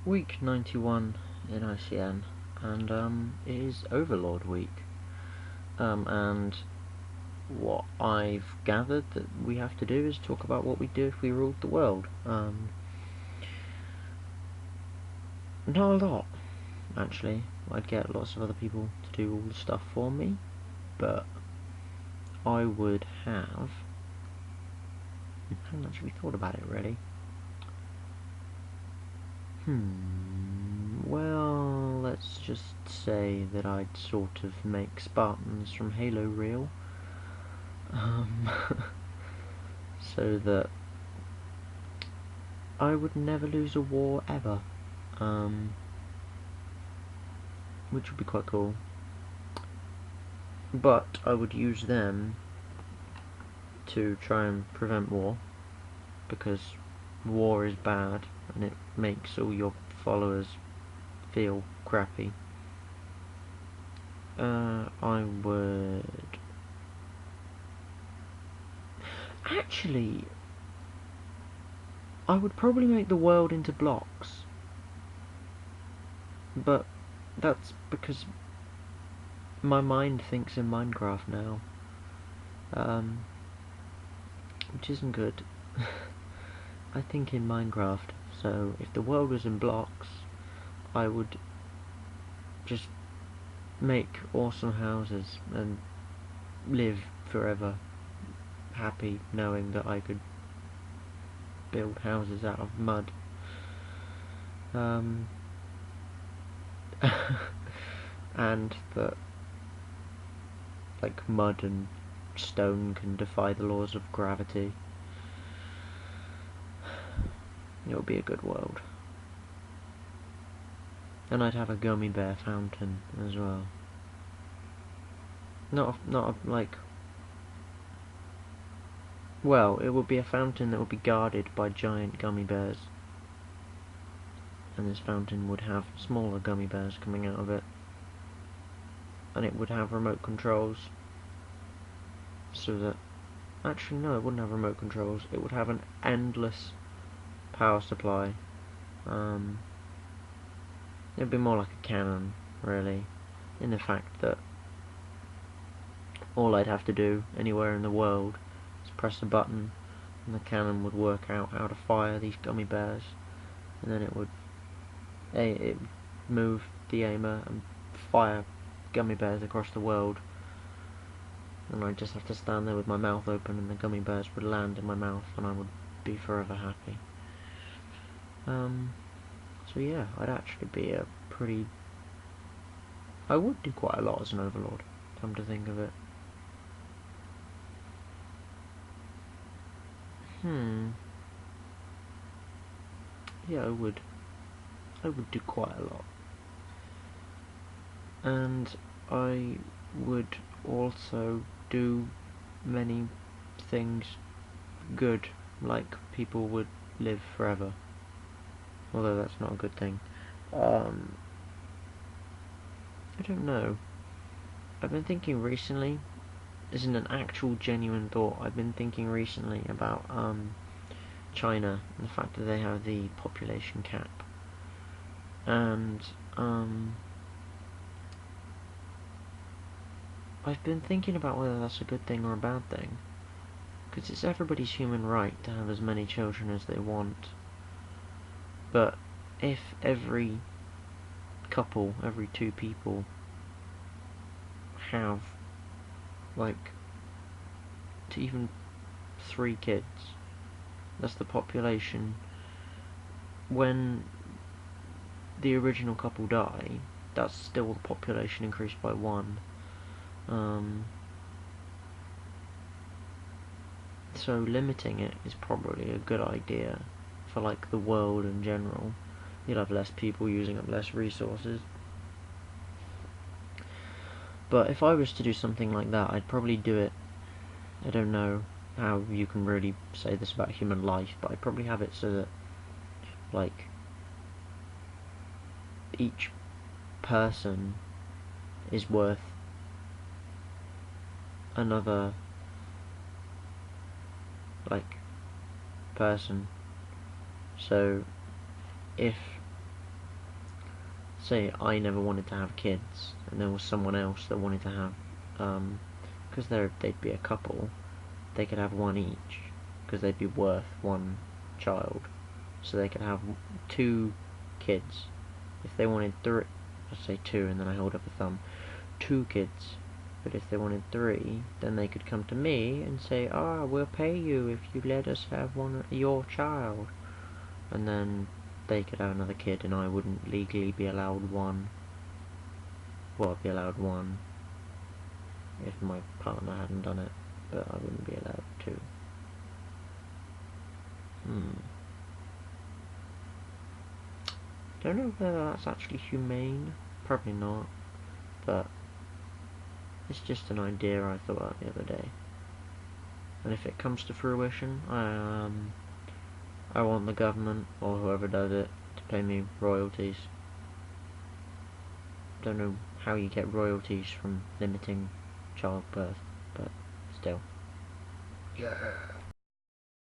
week 91 in ICN, and it is Overlord Week. And what I've gathered that we have to do is talk about what we'd do if we ruled the world. Not a lot, actually. I'd get lots of other people to do all the stuff for me, but I would have... I haven't actually thought about it, really. Well, let's just say that I'd sort of make Spartans from Halo real. So that I would never lose a war ever. Which would be quite cool. But I would use them to try and prevent war, because war is bad and it makes all your followers feel crappy. I would... Actually, I would probably make the world into blocks. But that's because my mind thinks in Minecraft now. Which isn't good. I think in Minecraft, so if the world was in blocks, I would just make awesome houses and live forever happy knowing that I could build houses out of mud. And that like mud and stone can defy the laws of gravity. It would be a good world. And I'd have a Gummi Bear fountain as well. Like... Well, it would be a fountain that would be guarded by giant gummy bears. And this fountain would have smaller gummy bears coming out of it. And it would have remote controls. So that... Actually, no, it wouldn't have remote controls. It would have an endless power supply. It'd be more like a cannon, really, in the fact that all I'd have to do anywhere in the world is press a button and the cannon would work out how to fire these gummy bears, and then it would move the aimer and fire gummy bears across the world, and I'd just have to stand there with my mouth open and the gummy bears would land in my mouth and I would be forever happy. So yeah, I'd actually be a pretty... I would do quite a lot as an Overlord, come to think of it. Yeah, I would do quite a lot. And I would also do many things good, like people would live forever. Although that's not a good thing. I don't know. I've been thinking recently, this isn't an actual genuine thought, I've been thinking recently about China and the fact that they have the population cap. And I've been thinking about whether that's a good thing or a bad thing. Because it's everybody's human right to have as many children as they want. But if every couple, every two people have like to even 3 kids, that's the population. When the original couple die, that's still the population increased by 1. So limiting it is probably a good idea for like the world in general. You'll have less people using up less resources. But if I was to do something like that, I'd probably do it... I don't know how you can really say this about human life, but I'd probably have it so that like each person is worth another like person. So if say I never wanted to have kids, and there was someone else that wanted to have, because they'd be a couple, they could have one each, because they'd be worth one child, so they could have 2 kids. If they wanted 3, let's say 2, and then I hold up a thumb, 2 kids. But if they wanted 3, then they could come to me and say, we'll pay you if you let us have your child. And then they could have another kid, and I wouldn't legally be allowed one. Well, I'd be allowed 1 if my partner hadn't done it, but I wouldn't be allowed 2. Don't know whether that's actually humane. Probably not, but it's just an idea I thought of the other day. And if it comes to fruition, I want the government, or whoever does it, to pay me royalties. Don't know how you get royalties from limiting childbirth, but still. Yeah.